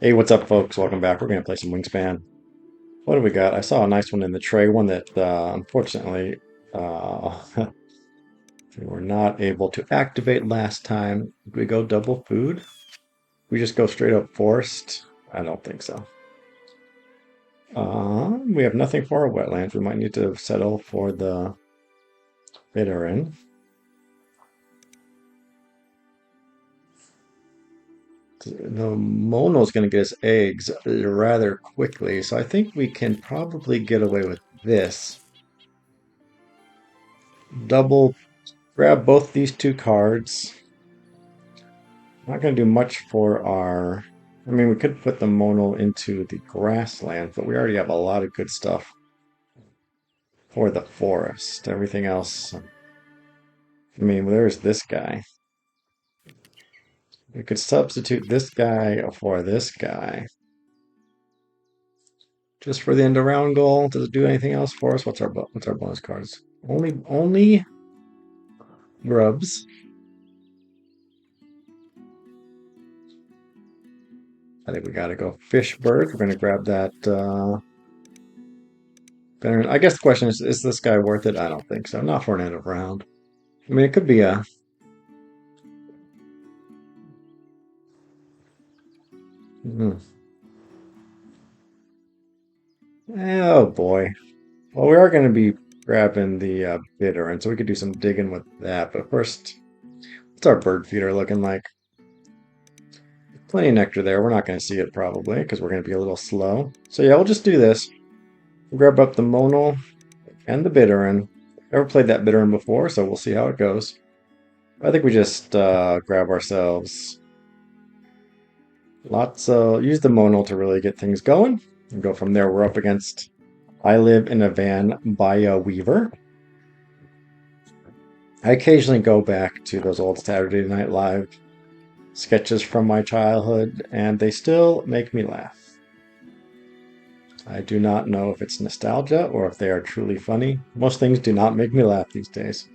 Hey, what's up, folks? Welcome back. We're going to play some Wingspan. What do we got? I saw a nice one in the tray, one that unfortunately uh, we were not able to activate last time. Did we go double food? We just go straight up forest? I don't think so. We have nothing for our wetlands. We might need to settle for the veteran. The Monal is going to get us eggs rather quickly, so I think we can probably get away with this. Double grab both these two cards. Not going to do much for our. I mean, we could put the Monal into the grassland, but we already have a lot of good stuff for the forest. Everything else. I mean, there's this guy. We could substitute this guy for this guy. Just for the end of round goal. Does it do anything else for us? What's our bonus cards? Only grubs. I think we gotta go fish bird. We're gonna grab that. I guess the question is this guy worth it? I don't think so. Not for an end of round. I mean, it could be a. Hmm. Oh boy. Well, we are going to be grabbing the bitter, and so we could do some digging with that. But first, what's our bird feeder looking like? Plenty of nectar there. We're not going to see it probably because we're going to be a little slow. So yeah, we'll just do this. Grab up the Monal and the Bitterin. Never played that Bitterin before, so we'll see how it goes. I think we just grab ourselves use the Monal to really get things going and go from there. We're up against I Live in a Van by a Weaver. I occasionally go back to those old Saturday Night Live sketches from my childhood, and they still make me laugh. I do not know if it's nostalgia or if they are truly funny. Most things do not make me laugh these days.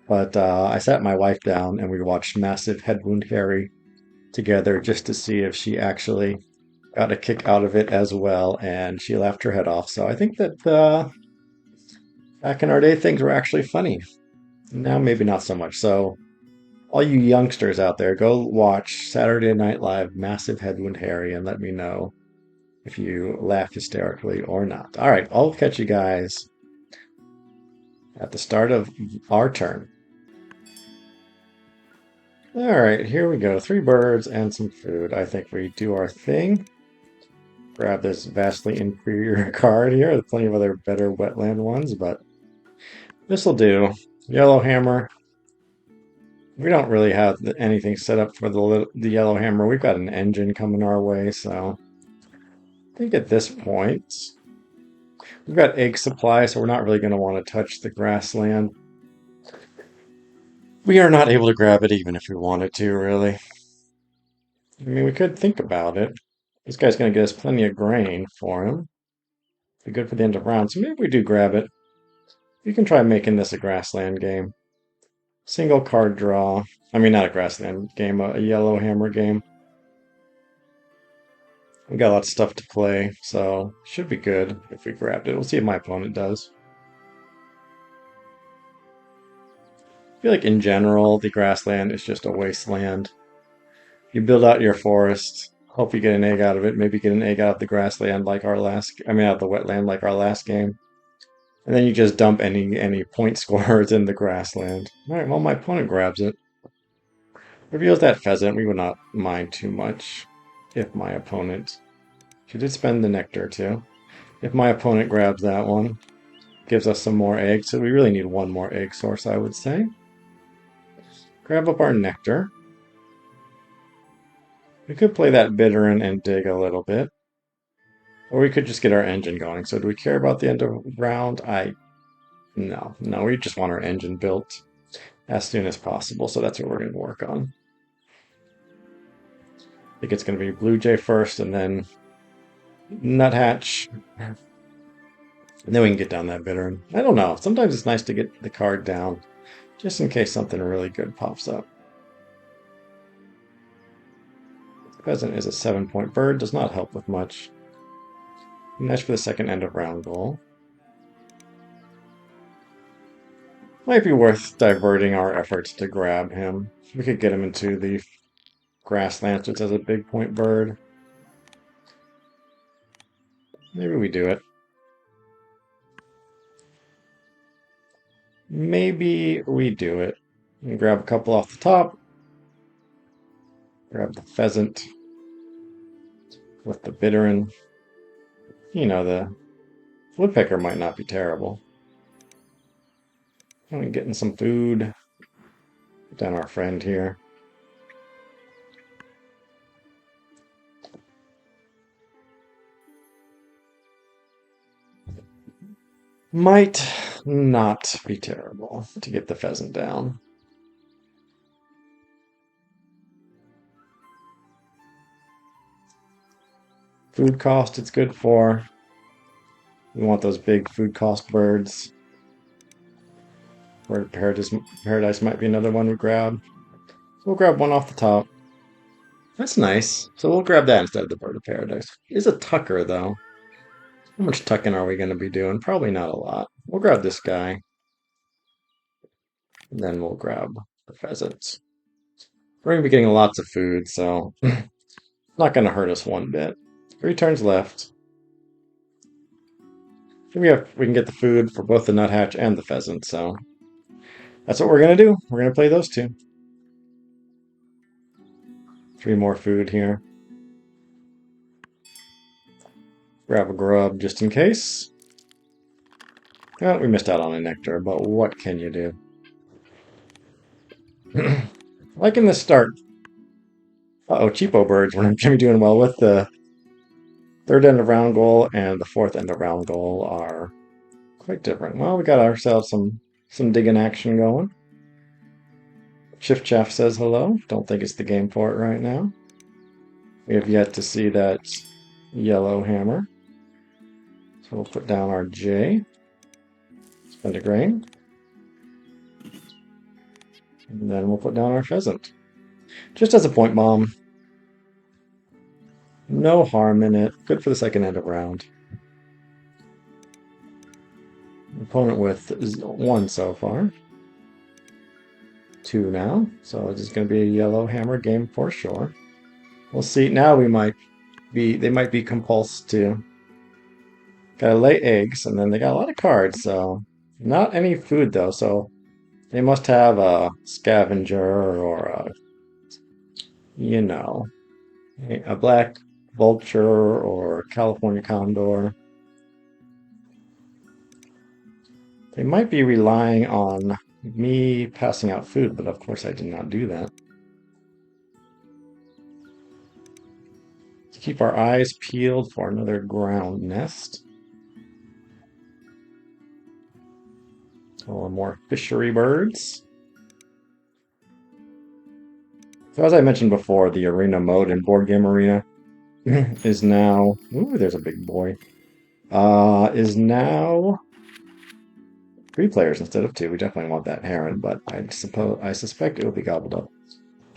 But I sat my wife down and we watched Massive Head Wound Harry together just to see if she actually got a kick out of it as well, and she laughed her head off. So I think that back in our day, things were actually funny. Now, maybe not so much. So, all you youngsters out there, go watch Saturday Night Live Massive Head Wound Harry and let me know if you laugh hysterically or not. All right, I'll catch you guys at the start of our turn. All right, here we go. 3 birds and some food. I think we do our thing. Grab this vastly inferior card here. There's plenty of other better wetland ones, but this will do. Yellow hammer. We don't really have anything set up for the yellow hammer. We've got an engine coming our way, so I think at this point we've got egg supply, so we're not really going to want to touch the grassland. We are not able to grab it even if we wanted to, really. I mean, we could think about it. This guy's going to get us plenty of grain for him. Be good for the end of round, so maybe we do grab it. You can try making this a grassland game. Single card draw. I mean, not a grassland game, a yellow hammer game. We got lots of stuff to play, so should be good if we grabbed it. We'll see if my opponent does. I feel like in general, the grassland is just a wasteland. You build out your forest, hope you get an egg out of it, maybe get an egg out of the grassland like our last, I mean out of the wetland like our last game. And then you just dump any point scorers in the grassland. All right, well, my opponent grabs it. Reveals that pheasant. We would not mind too much if my opponent. She did spend the nectar too. If my opponent grabs that one, gives us some more eggs. So we really need one more egg source, I would say. Grab up our nectar. We could play that bitter and dig a little bit. Or we could just get our engine going. So do we care about the end of round? No, we just want our engine built as soon as possible. So that's what we're going to work on. I think it's going to be Blue Jay first and then Nuthatch. And then we can get down that bittern. I don't know. Sometimes it's nice to get the card down just in case something really good pops up. Pheasant is a 7-point bird, does not help with much. Nice for the second end of round goal. Might be worth diverting our efforts to grab him. We could get him into the grasslands, which has a big point bird. Maybe we do it. Maybe we do it. And grab a couple off the top. Grab the pheasant with the bitterin. You know, the woodpecker might not be terrible. And getting some food. Put down our friend here. Might not be terrible to get the pheasant down. Food cost it's good for. We want those big food cost birds. Bird of Paradise might be another one we grab. So we'll grab one off the top. That's nice. So we'll grab that instead of the Bird of Paradise. It is a tucker, though. How much tucking are we going to be doing? Probably not a lot. We'll grab this guy. And then we'll grab the pheasants. We're going to be getting lots of food, so not going to hurt us one bit. 3 turns left. We can get the food for both the nuthatch and the pheasant, so that's what we're going to do. We're going to play those two. 3 more food here. Grab a grub just in case. Well, we missed out on a nectar, but what can you do? Like in the start. Uh-oh, cheapo birds we're going to be doing well with. The third end of round goal and the fourth end of round goal are quite different. Well, we got ourselves some digging action going. Chiff Chaff says hello. Don't think it's the game for it right now. We have yet to see that yellow hammer. So we'll put down our J. Spend a grain. And then we'll put down our pheasant. Just as a point bomb. No harm in it. Good for the second end of round. Opponent with 1 so far. 2 now. So it's just going to be a yellow hammer game for sure. We'll see. Now they might be compulsed to gotta lay eggs, and then they got a lot of cards, so not any food though, so they must have a scavenger or a black vulture or California condor. They might be relying on me passing out food, but of course I did not do that. Let's keep our eyes peeled for another ground nest. Or more fishery birds. So as I mentioned before, the arena mode in Board Game Arena is now... Ooh, there's a big boy. Is now 3 players instead of 2. We definitely want that heron, but I suspect it will be gobbled up.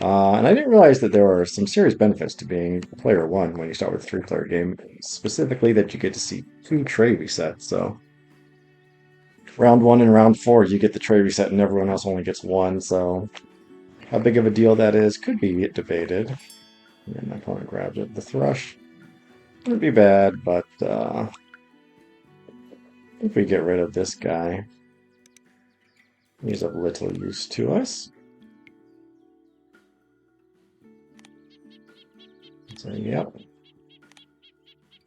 And I didn't realize that there are some serious benefits to being player 1 when you start with a 3-player game. Specifically that you get to see 2 tray resets, so... Round 1 and round 4, you get the tray reset and everyone else only gets 1, so how big of a deal that is could be debated. And my opponent grabs it. The thrush wouldn't be bad, but if we get rid of this guy, he's of little use to us. So, yep.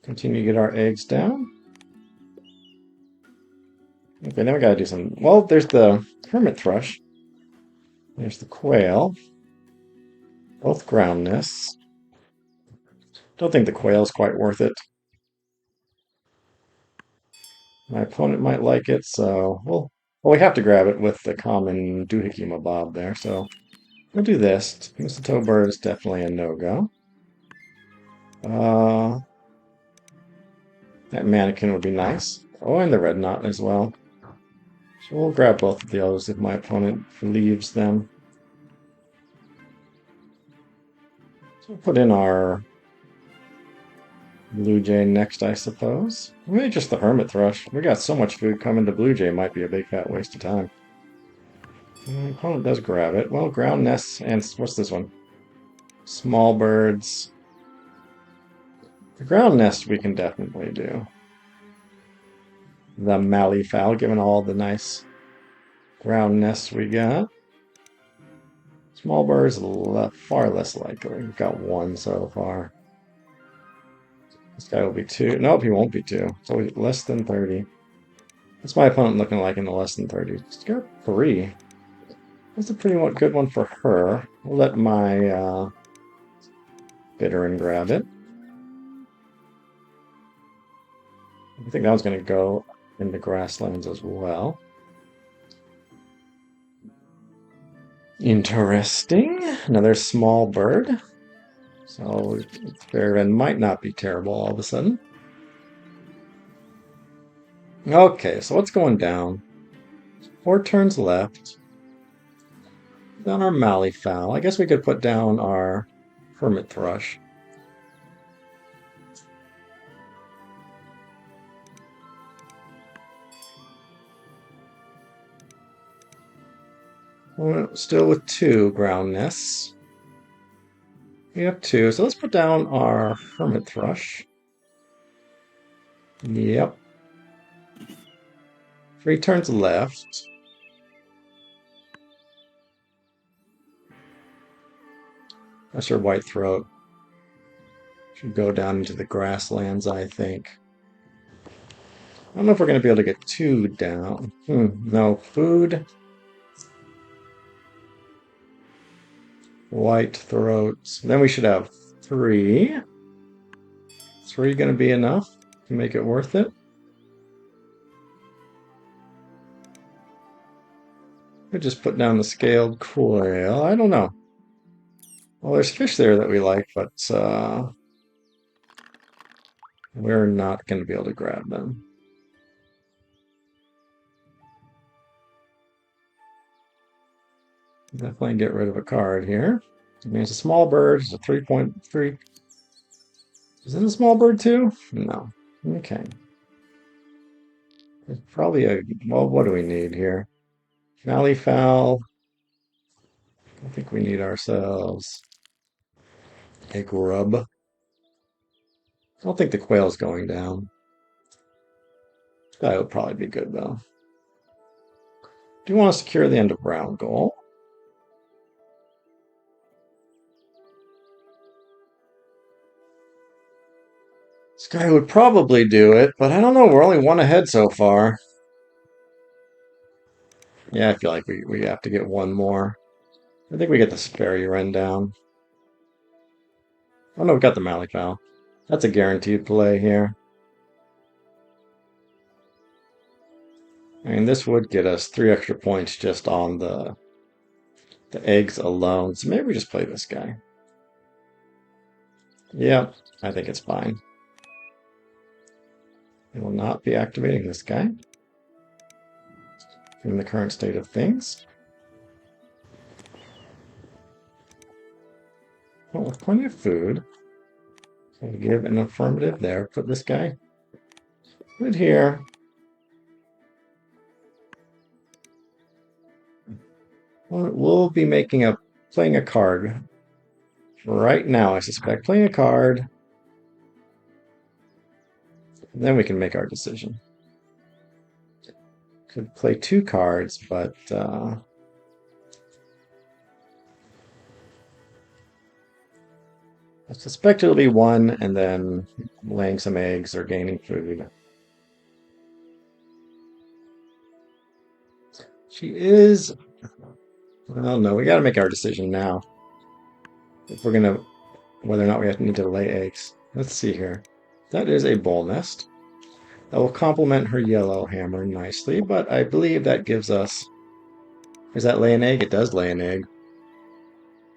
Continue to get our eggs down. Okay, then we gotta do some... Well, there's the hermit thrush. There's the quail. Both ground nests. Don't think the quail's quite worth it. My opponent might like it, so... Well, we have to grab it with the common doohickey mabob there, so... We'll do this. Mistletoe bird is definitely a no-go. That mannequin would be nice. Oh, and the red knot as well. So we'll grab both of those if my opponent leaves them. So we'll put in our blue jay next, I suppose. Maybe just the hermit thrush. We got so much food coming to blue jay might be a big fat waste of time. Opponent does grab it. Well, ground nests and what's this one? Small birds. The ground nest we can definitely do. The mallee fowl, given all the nice ground nests we got. Small birds, far less likely. We've got one so far. This guy will be 2. Nope, he won't be 2. So less than 30. What's my opponent looking like in the less than 30? He's got 3. That's a pretty good one for her. We'll let my Bitterin grab it. I think that one's going to go in the grasslands as well. Interesting. Another small bird. So Fairven might not be terrible all of a sudden. Okay, so what's going down? 4 turns left. Down our mallee fowl. I guess we could put down our hermit thrush. We're still with 2 ground nests. We have 2, so let's put down our hermit thrush. Yep. 3 turns left. That's our white throat. Should go down into the grasslands, I think. I don't know if we're going to be able to get 2 down. No food. White throats. Then we should have 3. 3 going to be enough to make it worth it. Could just put down the scaled quail. I don't know. Well, there's fish there that we like, but we're not going to be able to grab them. Definitely get rid of a card here. I mean, it's a small bird. It's a 3.3. Is it a small bird too? No. Okay. It's probably a... Well, what do we need here? Mallee fowl. I think we need ourselves a grub. I don't think the quail's going down. That would probably be good, though. Do you want to secure the end of round goal? This guy would probably do it, but I don't know. We're only 1 ahead so far. Yeah, I feel like we have to get 1 more. I think we get the fairy wren down. Oh no, we got the mallee fowl. That's a guaranteed play here. I mean, this would get us 3 extra points just on the eggs alone. So maybe we just play this guy. Yeah, I think it's fine. We will not be activating this guy in the current state of things. Well, with plenty of food. So we give an affirmative there. Put this guy. Put it here. We'll be playing a card right now, I suspect. Playing a card. Then we can make our decision. Could play 2 cards, but I suspect it'll be 1 and then laying some eggs or gaining food. She is... Well, no, we got to make our decision now. If we're going to... Whether or not we need to lay eggs. Let's see here. That is a bowl nest. That will complement her yellow hammer nicely, but I believe that gives us... Does that lay an egg? It does lay an egg.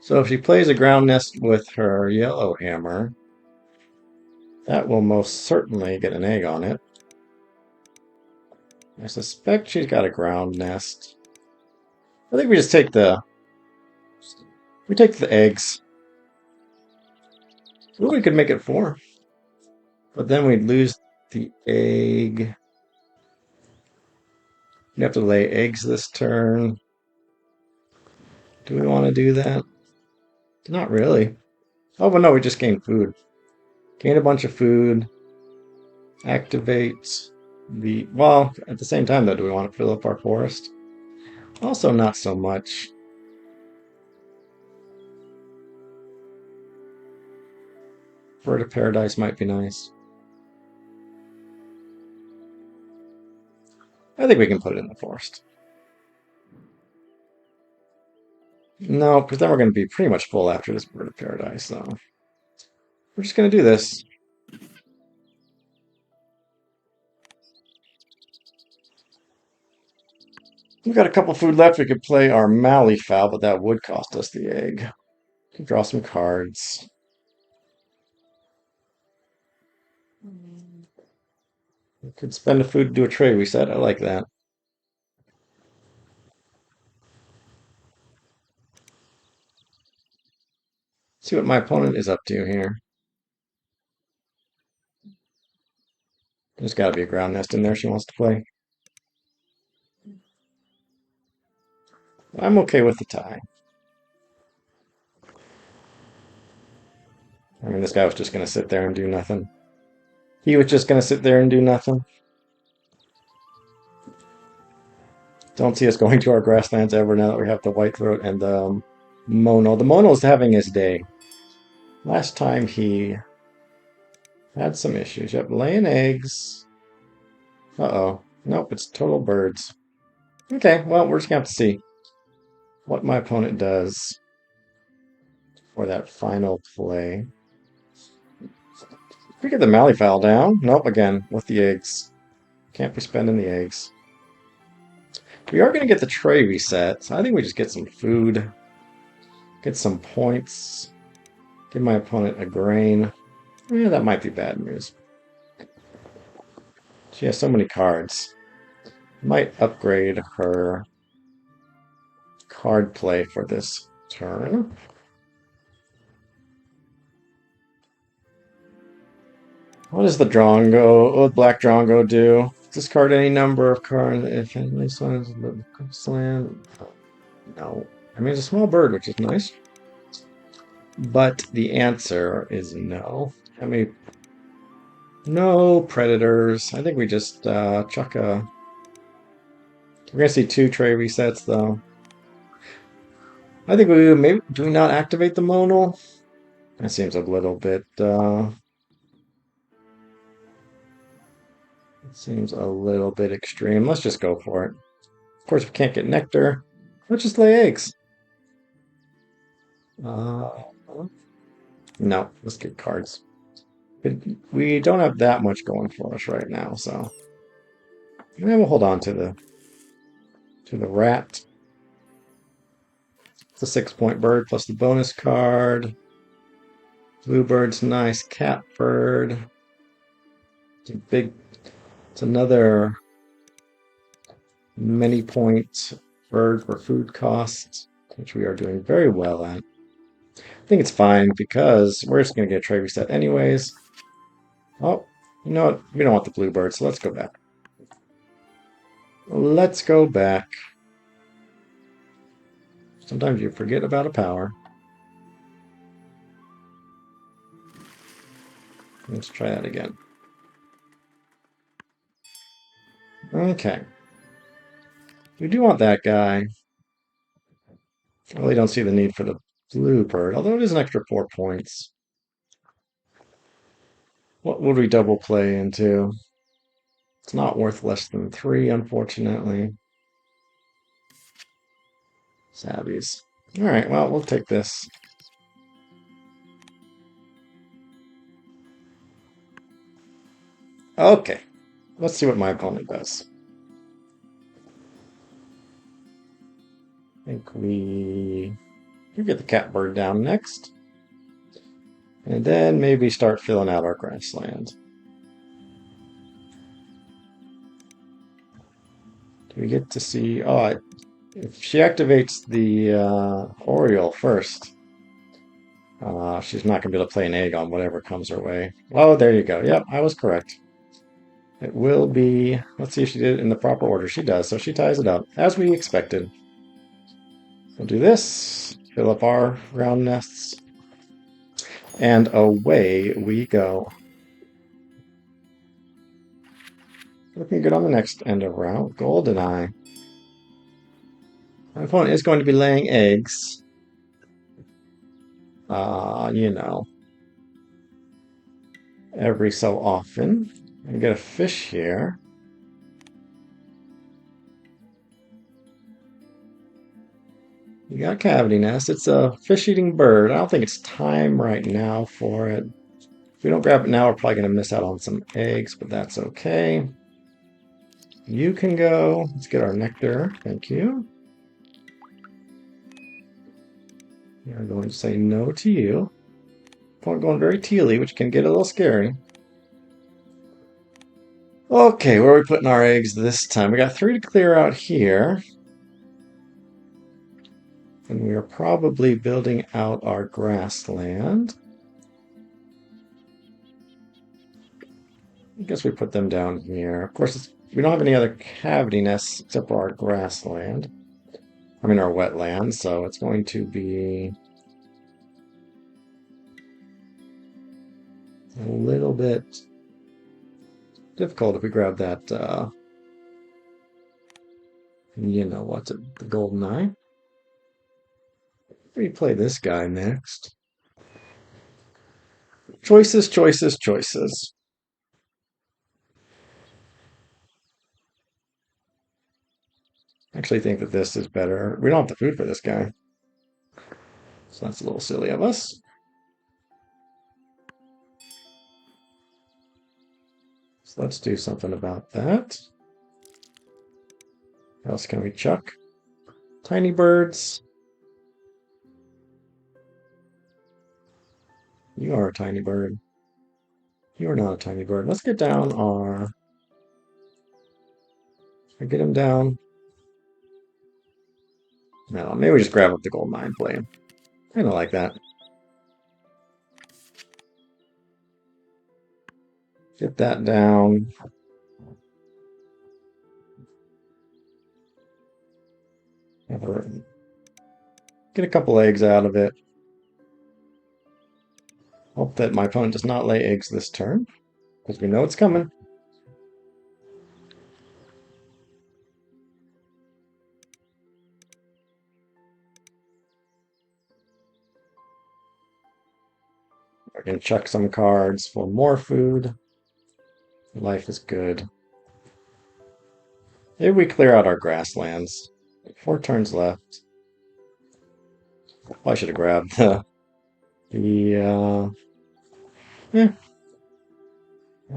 So if she plays a ground nest with her yellow hammer, that will most certainly get an egg on it. I suspect she's got a ground nest. I think we just take the eggs. Ooh, we could make it 4. But then we'd lose the egg. We have to lay eggs this turn. Do we want to do that? Not really. Oh, but no, we just gained food. Gain a bunch of food. Activate the... Well, at the same time, though, do we want to fill up our forest? Also, not so much. Bird of Paradise might be nice. I think we can put it in the forest. No, because then we're going to be pretty much full after this Bird of Paradise, so we're just going to do this. We've got a couple food left. We could play our Malleefowl, but that would cost us the egg. We could draw some cards. We could spend a food to do a trade reset. I like that. See what my opponent is up to here. There's got to be a ground nest in there she wants to play. I'm okay with the tie. I mean, this guy was just going to sit there and do nothing. He was just going to sit there and do nothing. Don't see us going to our grasslands ever now that we have the whitethroat and the Monal. The Monal's having his day. Last time he had some issues. Yep, laying eggs. Uh-oh. Nope, it's total birds. Okay, well, we're just going to have to see what my opponent does for that final play. We get the Malleefowl down. Nope, again, with the eggs. Can't be spending the eggs. We are going to get the tray reset, so I think we just get some food. Get some points. Give my opponent a grain. Yeah, that might be bad news. She has so many cards. Might upgrade her card play for this turn. What does the Drongo, what Black Drongo do? Discard any number of cards if at least one is the coastland. No. I mean, it's a small bird, which is nice. But the answer is no. I mean, no predators. I think we just chuck a... We're going to see 2 tray resets, though. I think we maybe... Do we not activate the Monal? That seems a little bit... It seems a little bit extreme. Let's just go for it. Of course, we can't get nectar. Let's just lay eggs. Uh, no, let's get cards. We don't have that much going for us right now, so yeah, we'll hold on to the rat. It's a 6-point bird plus the bonus card. Bluebird's nice. Catbird. It's another many point bird for food costs, which we are doing very well at. I think it's fine because we're just going to get a trade reset anyways. Oh, you know what? We don't want the bluebird, so let's go back. Let's go back. Sometimes you forget about a power. Let's try that again. Okay. We do want that guy. I really don't see the need for the bluebird, although it is an extra 4 points. What would we double play into? It's not worth less than 3, unfortunately. Savvies. Alright, well, we'll take this. Okay. Let's see what my opponent does. I think we get the catbird down next. And then maybe start filling out our grassland. Do we get to see... Oh, if she activates the Oriole first, She's not going to be able to play an egg on whatever comes her way. Oh, there you go. Yep, I was correct. It will be, let's see if she did it in the proper order. She does, so she ties it up, as we expected. We'll do this, fill up our round nests, and away we go. Looking good on the next end of round. GoldenEye. My opponent is going to be laying eggs. You know, every so often. I get a fish here. You got cavity nest. It's a fish-eating bird. I don't think it's time right now for it. If we don't grab it now, we're probably going to miss out on some eggs, but that's okay. You can go. Let's get our nectar. Thank you. We are going to say no to you. Point going very tealy, which can get a little scary. Okay, where are we putting our eggs this time? We got 3 to clear out here. And we are probably building out our grassland. I guess we put them down here. Of course, we don't have any other cavity nests except for our grassland. I mean, our wetland, so it's going to be a little bit difficult if we grab that, you know what's it, the golden eye. We play this guy next. Choices, choices, choices. I actually think that this is better. We don't have the food for this guy, so that's a little silly of us. So let's do something about that. What else can we chuck? Tiny birds. You are a tiny bird. You are not a tiny bird. Let's get down our... Get him down. No, maybe we just grab up the gold mine blade. I don't like that. Get that down. Get a couple eggs out of it. Hope that my opponent does not lay eggs this turn, because we know it's coming. I can chuck some cards for more food. Life is good. Maybe we clear out our grasslands. 4 turns left. I should have grabbed the yeah. I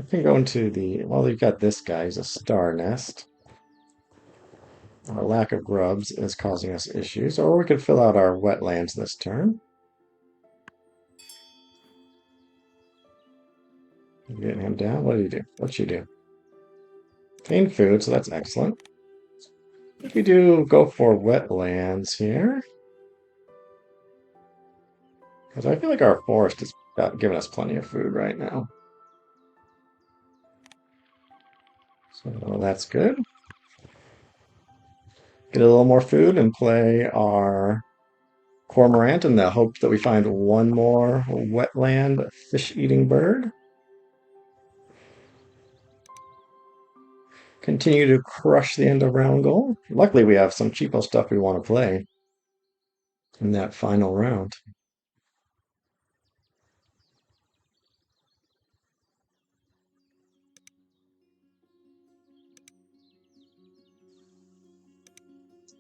can go into the, well, you've got this guy, he's a star nest. Our lack of grubs is causing us issues, or we could fill out our wetlands this turn. Getting him down. What did he do? What'd she do? Gain food, so that's excellent. If we do go for wetlands here, because I feel like our forest is giving us plenty of food right now. So that's good. Get a little more food and play our cormorant in the hope that we find one more wetland fish-eating bird. Continue to crush the end of round goal. Luckily, we have some cheapo stuff we want to play in that final round.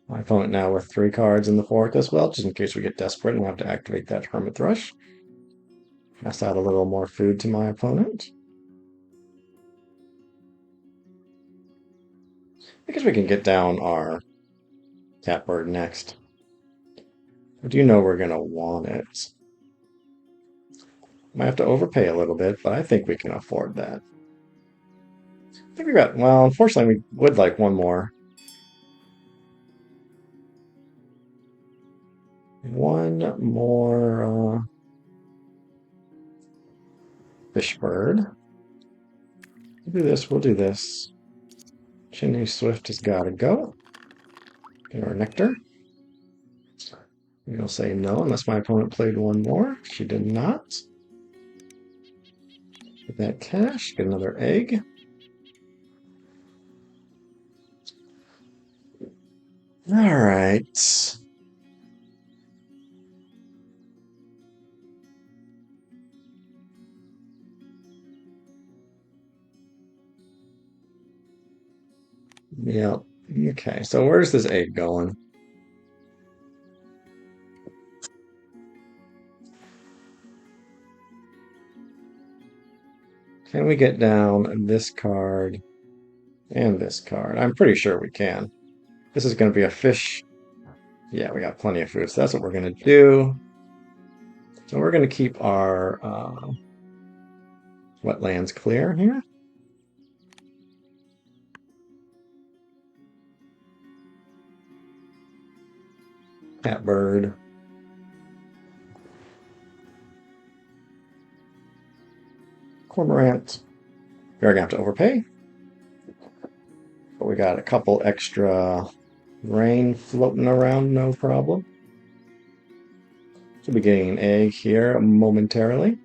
My opponent now with 3 cards in the fork as well, just in case we get desperate and have to activate that Hermit Thrush. Pass out a little more food to my opponent. I guess we can get down our catbird next. I do know we're going to want it. Might have to overpay a little bit, but I think we can afford that. I think we got, well, unfortunately, we would like one more. One more fish bird. We'll do this, we'll do this. Chimney Swift has got to go. Get our nectar. We'll say no unless my opponent played one more. She did not. Get that cash, get another egg. All right. Yep. Okay, so where's this egg going? Can we get down this card and this card? I'm pretty sure we can. This is going to be a fish. Yeah, we got plenty of food, so that's what we're going to do. So we're going to keep our wetlands clear here. Catbird. Cormorant. We're going to have to overpay. But we got a couple extra grain floating around, no problem. Should be getting an egg here momentarily.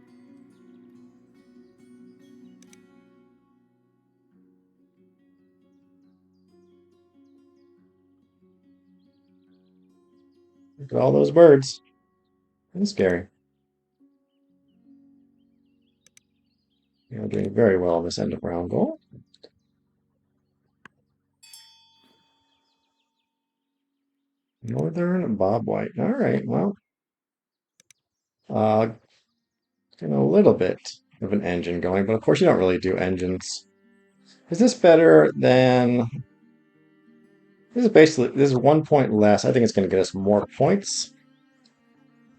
Look at all those birds. That's scary. You're doing very well on this end of round goal. Northern Bob White. All right, well, uh, getting a little bit of an engine going, but of course you don't really do engines. Is this better than? This is 1 point less. I think it's going to get us more points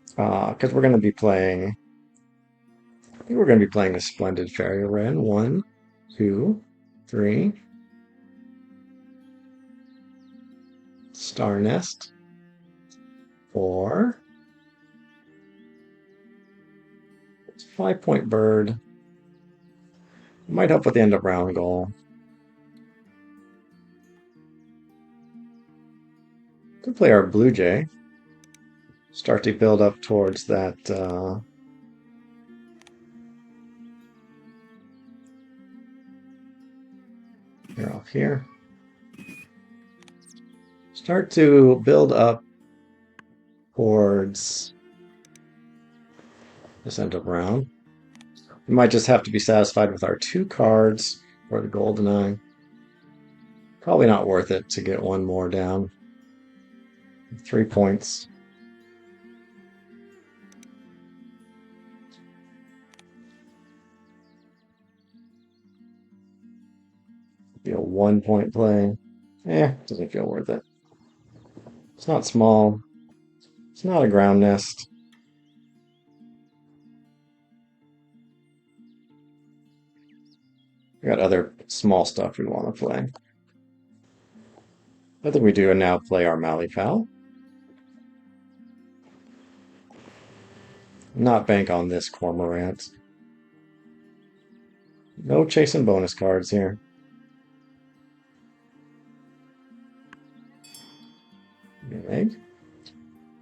because we're going to be playing. I think we're going to be playing the Splendid Fairy Wren. 1, 2, 3. Star Nest. 4. It's a 5-point bird. Might help with the end of round goal. Could play our Blue Jay. Start to build up towards that. Here, off here. Start to build up towards this end of round. We might just have to be satisfied with our 2 cards for the GoldenEye. Probably not worth it to get one more down. 3 points. Be a 1-point play. Doesn't feel worth it. It's not small. It's not a ground nest. We got other small stuff we want to play. I think we do now play our Malifaux. Not bank on this Cormorant. No chasing bonus cards here. Egg.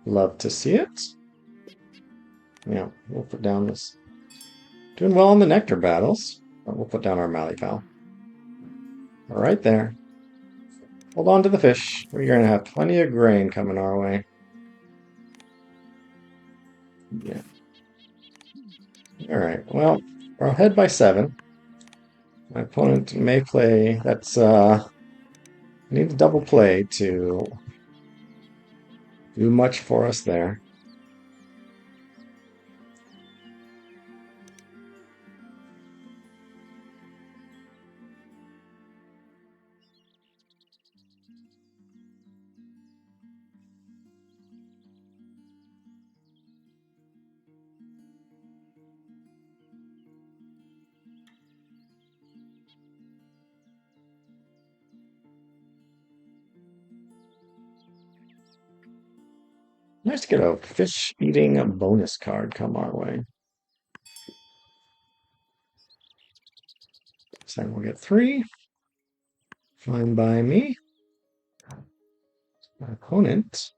Love to see it. Yeah, we'll put down this. Doing well in the nectar battles. But we'll put down our Malifaux. Right there. Hold on to the fish. We're going to have plenty of grain coming our way. Yeah. All right. Well, we're ahead by 7. My opponent may play. That's need a double play to do much for us there. Nice to get a fish eating bonus card come our way. Second we'll get 3. Fine by me. My opponent.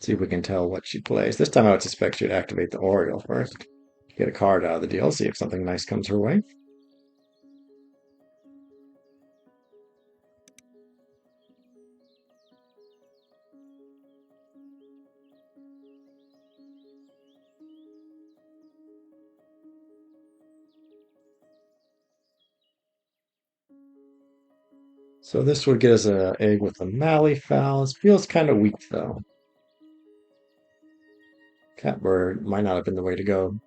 See if we can tell what she plays. This time I would suspect she'd activate the Oriole first. Get a card out of the deal, see if something nice comes her way. So this would get us an egg with a Malleefowl. It feels kind of weak though. Catbird might not have been the way to go.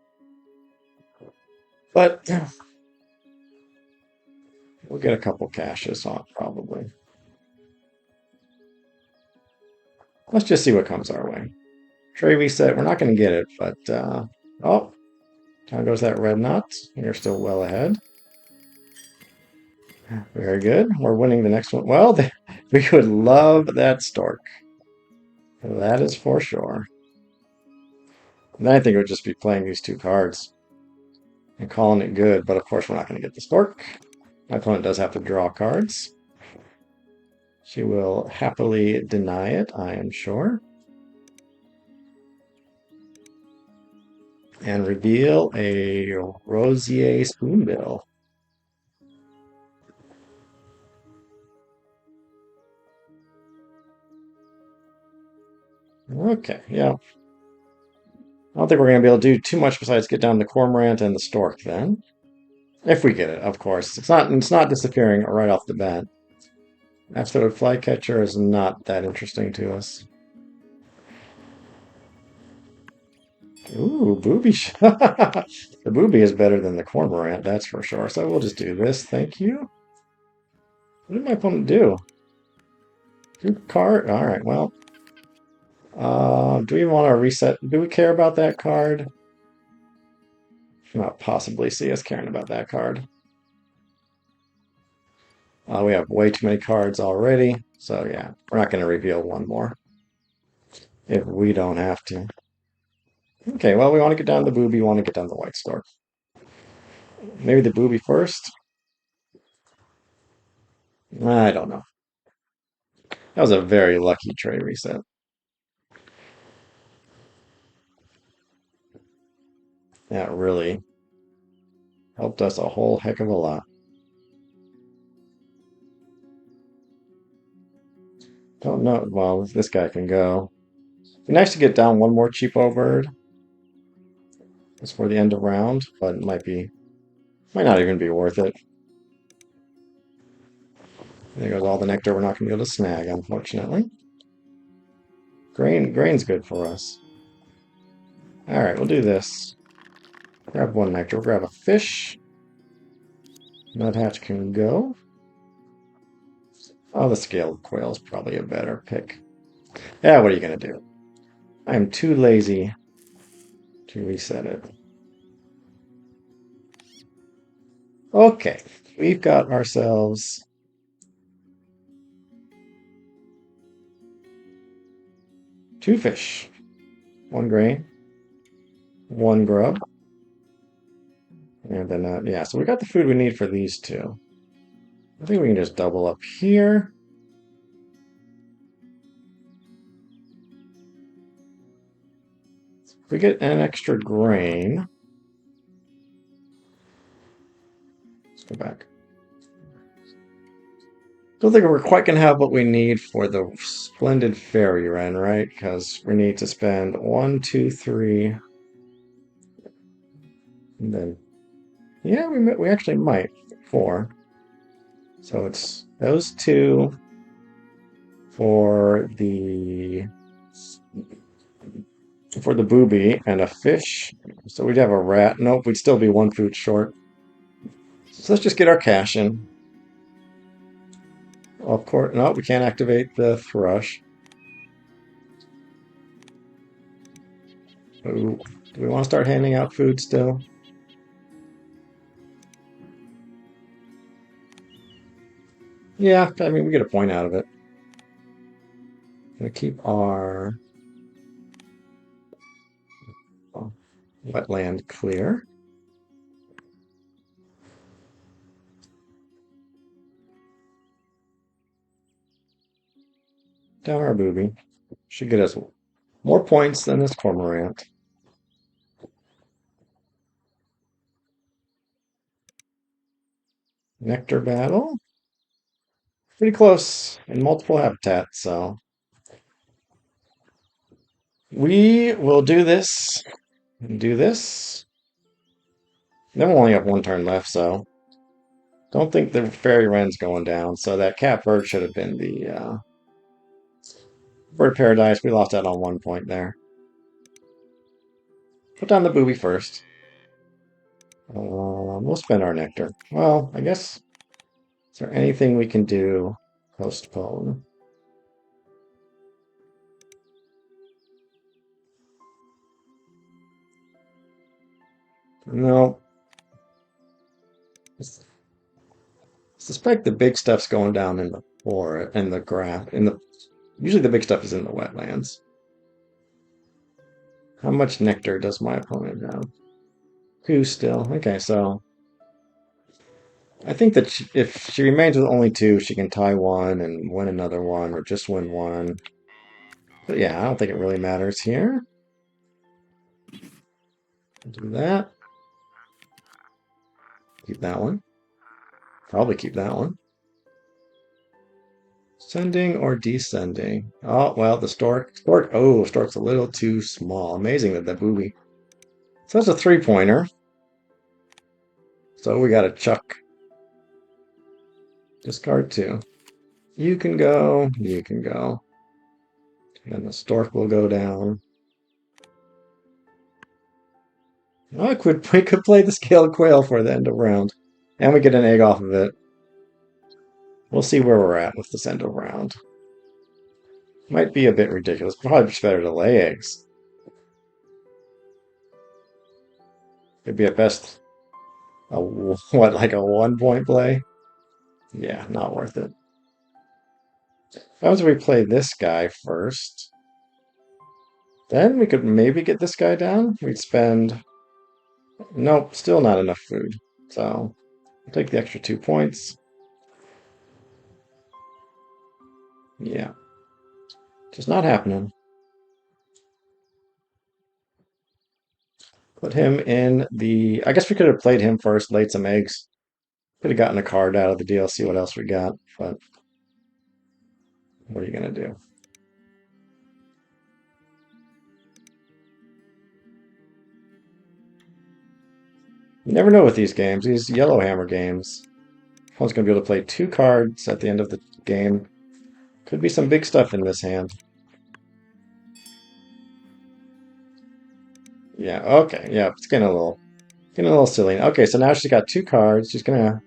But we'll get a couple caches on probably. Let's just see what comes our way. Tray reset, we're not going to get it, but oh, down goes that red knot. You're still well ahead. Very good. We're winning the next one. Well, we would love that stork. That is for sure. And I think it would just be playing these 2 cards and calling it good, but of course we're not going to get the stork. My opponent does have to draw cards. She will happily deny it, I am sure. And reveal a Rosier Spoonbill. Okay, yeah. I don't think we're going to be able to do too much besides get down the Cormorant and the Stork then. If we get it, of course. It's not disappearing right off the bat. Absolute Flycatcher is not that interesting to us. Ooh, booby. The booby is better than the Cormorant, that's for sure. So we'll just do this. Thank you. What did my opponent do? Good card? Alright, well. Do we want to reset? Do we care about that card? Not possibly see us caring about that card. We have way too many cards already. So yeah, we're not going to reveal one more. If we don't have to. Okay, well, we want to get down the booby, want to get down the white stork. Maybe the booby first? I don't know. That was a very lucky tray reset. That really helped us a whole heck of a lot. Don't know. Well, this guy can go. It'd be nice to get down one more cheapo bird. It's for the end of round, but it might not even be worth it. There goes all the nectar we're not going to be able to snag, unfortunately. Grain's good for us. Alright, we'll do this. Grab one nectar, we'll grab a fish. Nuthatch can go. Oh, the scaled quail is probably a better pick. Yeah, what are you going to do? I am too lazy to reset it. Okay, we've got ourselves 2 fish, 1 grain, 1 grub, and then, yeah, so we got the food we need for these 2. I think we can just double up here. If we get an extra grain, let's go back. Don't think we're quite going to have what we need for the splendid fairy wren, right? Because we need to spend 1, 2, 3, and then, yeah, we actually might 4. So it's those 2 for the booby and a fish. So we'd have a rat. Nope, we'd still be 1 food short. So let's just get our cash in. Of course, no, we can't activate the thrush. Ooh, do we want to start handing out food still? Yeah, I mean, we get a point out of it. Gonna keep our wetland clear. Down our booby. Should get us more points than this cormorant. Nectar battle. Pretty close in multiple habitats, so we will do this and do this. Then we'll only have one turn left, so don't think the fairy wren's going down. So that catbird should have been the bird of paradise. We lost out on 1 point there. Put down the booby first. We'll spend our nectar. Well, I guess, is there anything we can do? Postpone. No. I suspect the big stuff's going down in the forest, in the grass, usually the big stuff is in the wetlands. How much nectar does my opponent have? 2 still. Okay, so I think that if she remains with only 2, she can tie one and win another one, or just win one. But yeah, I don't think it really matters here. Do that. Keep that one. Probably keep that one. Sending or descending? Oh, well, the stork. Oh, stork's a little too small. Amazing that the booby. So that's a 3-pointer. So we got to chuck. Discard 2. You can go. You can go. And the stork will go down. Oh, we could play the scaled quail for the end of round. And we get an egg off of it. We'll see where we're at with this end of round. Might be a bit ridiculous. Probably just better to lay eggs. It'd be at best what, like a 1-point play? Yeah, not worth it. If I was to replay this guy first, then we could maybe get this guy down. We'd spend... Nope, still not enough food. So, I'll take the extra 2 points. Yeah. Just not happening. Put him in the... I guess we could have played him first, laid some eggs. Could have gotten a card out of the deal, see what else we got. But what are you going to do? You never know with these games, these Yellowhammer games. One's going to be able to play 2 cards at the end of the game. Could be some big stuff in this hand. Yeah, okay. Yeah, it's getting a little silly. Okay, so now she's got 2 cards. She's going to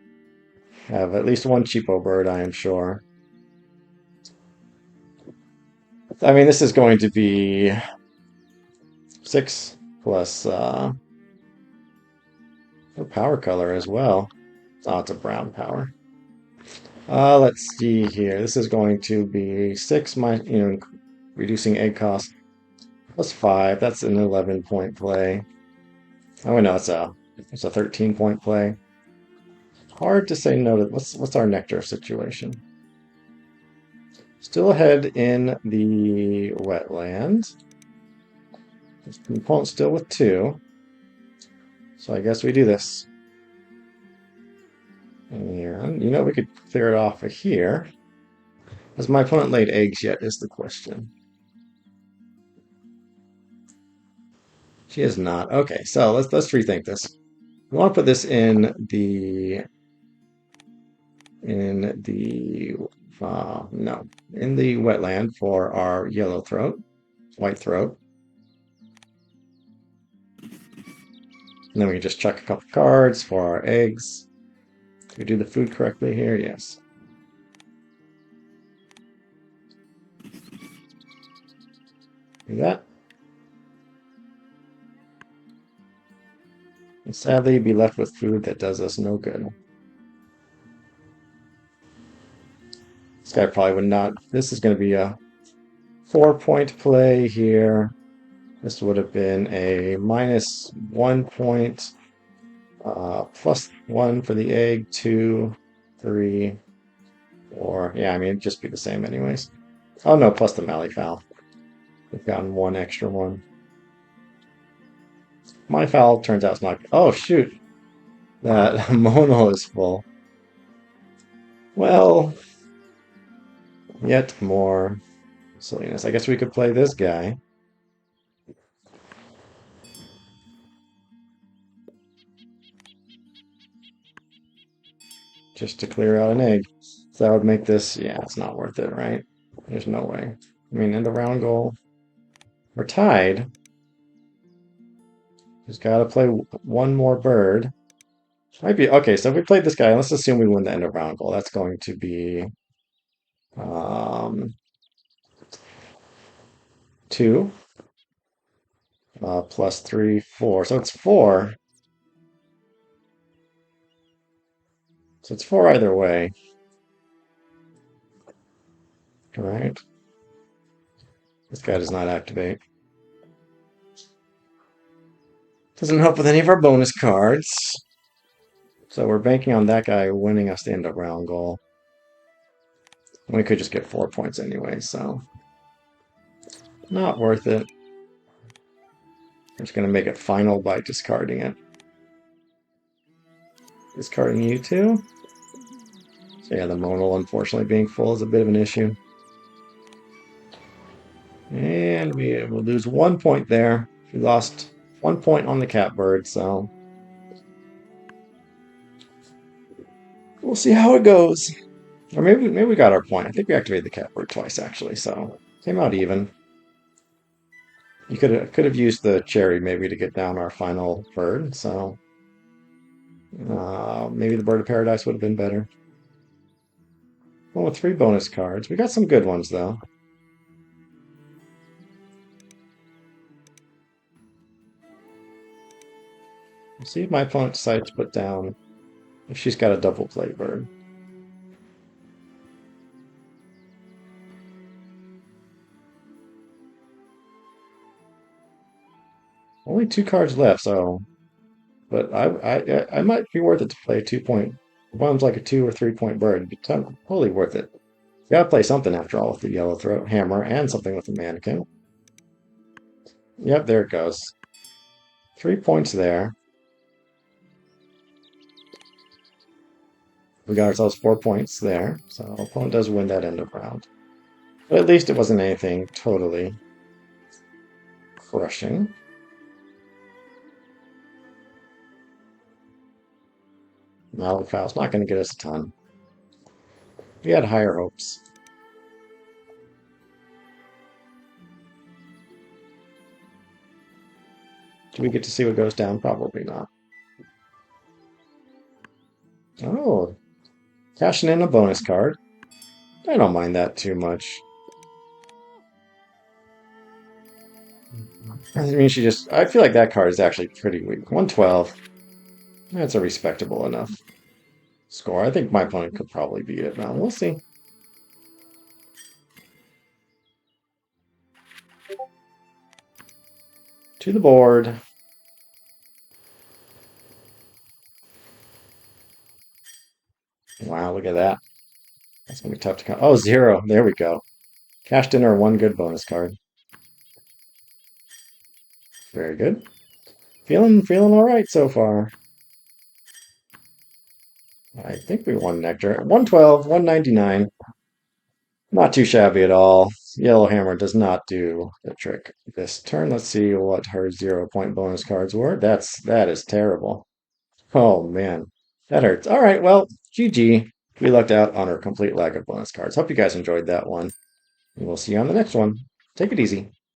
have at least one cheapo bird, I am sure. I mean, this is going to be 6 plus a power color as well. Oh, it's a brown power. Let's see here. This is going to be 6 reducing egg cost plus 5. That's an 11-point play. Oh no, it's a 13-point play. Hard to say no to. What's our nectar situation? Still ahead in the wetland. Opponent still with 2. So I guess we do this. And we could clear it off of here. Has my opponent laid eggs yet is the question. She has not. Okay, so let's rethink this. We want to put this in the wetland for our yellow throat, white throat. And then we can just chuck a couple cards for our eggs. Did we do the food correctly here? Yes. Do that. And sadly, be left with food that does us no good. This guy probably would not. This is going to be a 4-point play here. This would have been a -1 point, +1 for the egg, 2, 3, 4. Yeah, I mean, it'd just be the same anyways. Oh no, plus the Malleefowl. We've gotten one extra one. Malleefowl turns out it's not. Oh shoot, that Monal is full. Well, yet more silliness. I guess we could play this guy just to clear out an egg. So that would make this, yeah, it's not worth it, right? There's no way. I mean, in the round goal, we're tied. Just gotta play one more bird. Might be okay. So if we played this guy, let's assume we win the end of round goal. That's going to be um, 2 plus 3, 4. So it's 4. So it's 4 either way. All right. This guy does not activate. Doesn't help with any of our bonus cards. So we're banking on that guy winning us the end of round goal. We could just get 4 points anyway, so not worth it. We're just going to make it final by discarding it. Discarding you too. So yeah, the Monal unfortunately being full is a bit of an issue. And we will lose 1 point there. We lost 1 point on the catbird, so we'll see how it goes. Or maybe we got our point. I think we activated the catbird twice actually, so came out even. You could have used the cherry maybe to get down our final bird, so maybe the bird of paradise would have been better. Well, with 3 bonus cards, we got some good ones though. We'll see if my opponent decides to put down if she's got a double play bird. Only 2 cards left, so but I might be worth it to play a 2 point. One's like a 2 or 3 point bird. It'd be totally worth it. You gotta play something after all with the yellow throat hammer and something with the mannequin. Yep, there it goes. 3 points there. We got ourselves 4 points there. So opponent does win that end of round. But at least it wasn't anything totally crushing. Malifau's not going to get us a ton. We had higher hopes. Do we get to see what goes down? Probably not. Oh, cashing in a bonus card. I don't mind that too much. I mean, I feel like that card is actually pretty weak. 112. That's a respectable enough score. I think my opponent could probably beat it now. We'll see. To the board. Wow, look at that. That's going to be tough to count. Oh, 0. There we go. Cashed in our 1 good bonus card. Very good. Feeling all right so far. I think we won Nectar. 112, 199. Not too shabby at all. Yellowhammer does not do the trick this turn. Let's see what her 0 point bonus cards were. That is terrible. Oh man, that hurts. All right, well, GG. We lucked out on our complete lack of bonus cards. Hope you guys enjoyed that one. And we'll see you on the next one. Take it easy.